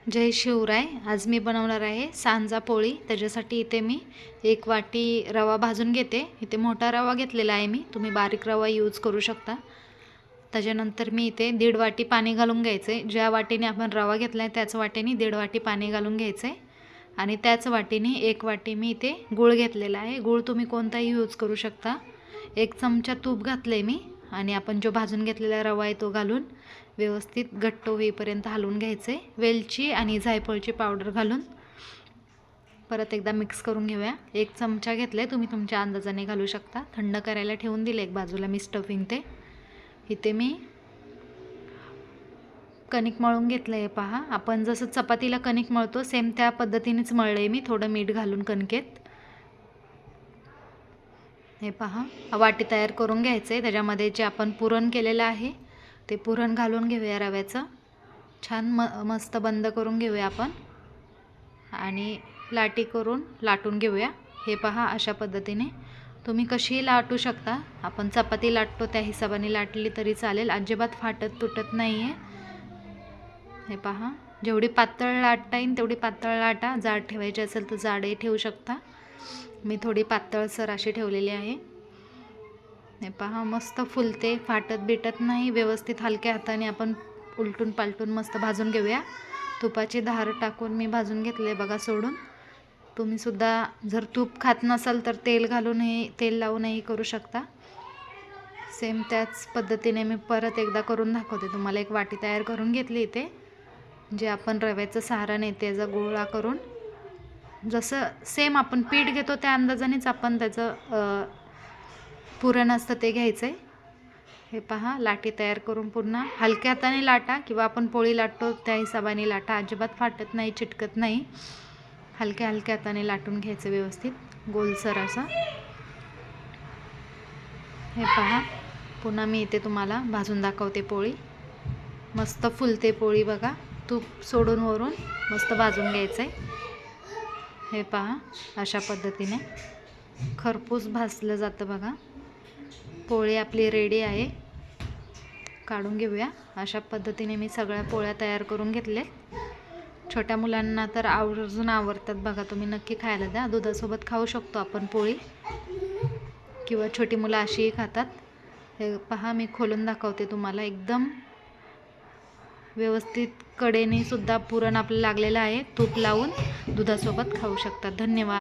जय शिवराय। आज मी बनवणार आहे सांजा पोळी। त्याच्यासाठी इथे मी 1 वाटी रवा भाजून घेते। इथे मोठा रवा घेतलेला आहे मी, तुम्ही बारीक रवा यूज करू शकता। त्याच्यानंतर मी इथे 1.5 वाटी पाणी घालून घ्यायचे। ज्या वाटीने आपण रवा घेतला आहे त्याच वाटीने 1.5 वाटी पाणी घालून घ्यायचे आणि त्याच वाटीने 1 वाटी मी इथे गूळ घेतलेला आहे। गूळ तुम्ही कोणताही यूज करू शकता। 1 चमचा तूप घातले मी आणि आपण जो भाजून घेतलेला रवा आहे तो घालून व्यवस्थित घट्ट होईपर्यंत हलवून घ्यायचे। वेलची आणि जायफळची पावडर घालून परत एकदा मिक्स करून घेऊया। 1 चमचा घेतले, तुम्ही तुमच्या अंदाजाने घालू शकता। थंड करायला ठेवून दिले एक बाजूला मी स्टफिंग ते। इथे मी कणिक मळून घेतलं आहे पहा। आपण जसं चपातीला कणिक मळतो सेम त्या पद्धतीनेच मळले मी, थोडं मीठ घालून कणकेत। हे पहा, वाटी तयार करून घ्यायचे। त्याच्यामध्ये जे आपण पुरण केलेलं आहे ते पुरण घालून घेऊया रव्याचं। छान मस्त बंद करून घेऊया आपण आणि लाटी करून लाटून घेऊया। हे पहा, अशा पद्धतीने तुम्ही कशीही लाटू शकता। आपण चपाती लाटतो त्या हिशोबाने लाटली तरी चालेल, अजिबात फाटत तुटत नाही आहे। हे पहा, जेवढी पातळ लाटता येईल तेवढी पातळ लाटा। जाड ठेवायची असेल तर जाडही ठेवू शकता। मी थोडी पातळसर अशी ठेवलेली आहे। हे पहा, मस्त फुलते, फाटत बिटत नाही। व्यवस्थित हलक्या हाताने आपण उलटून पालटून मस्त भाजून घेऊया। तुपाची धार टाकून मी भाजून घेतले बघा सोडून। तुम्ही सुद्धा जर तूप खात नसाल तर तेल घालूनही, तेल लावूनही करू शकता। सेम त्याच पद्धतीने मी परत एकदा करून दाखवते तुम्हाला। 1 वाटी तयार करून घेतली इथे, जे आपण रव्याचं सारण आहे त्याचा गोळा करून जसं सेम आपण पीठ घेतो त्या अंदाजानेच आपण त्याचं पुरण असतं ते घ्यायचं आहे। हे पहा, लाटी तयार करून पुन्हा हलक्या हाताने लाटा किंवा आपण पोळी लाटतो त्या हिशोबाने लाटा। अजिबात फाटत नाही, चिटकत नाही। हलक्या हलक्या हाताने लाटून घ्यायचं व्यवस्थित गोलसर असं। हे पहा, पुन्हा मी इथे तुम्हाला भाजून दाखवते पोळी। मस्त फुलते पोळी बघा। तूप सोडून वरून मस्त भाजून घ्यायचं आहे। हे पहा, अशा पद्धतीने खरपूस भाजलं जातं बघा। पोळी आपली रेडी आहे, काढून घेऊया। अशा पद्धतीने मी सगळ्या पोळ्या तयार करून घेतले। छोट्या मुलांना तर आवर्जून आवडतात बघा, तुम्ही नक्की खायला द्या। दुधासोबत खाऊ शकतो आपण पोळी, किंवा छोटी मुलं अशीही खातात। हे पहा, मी खोलून दाखवते तुम्हाला। एकदम व्यवस्थित कडेने सुद्धा पुरण आपलं लागलेलं आहे। तूप लावून दुधासोबत खाऊ शकतात। धन्यवाद।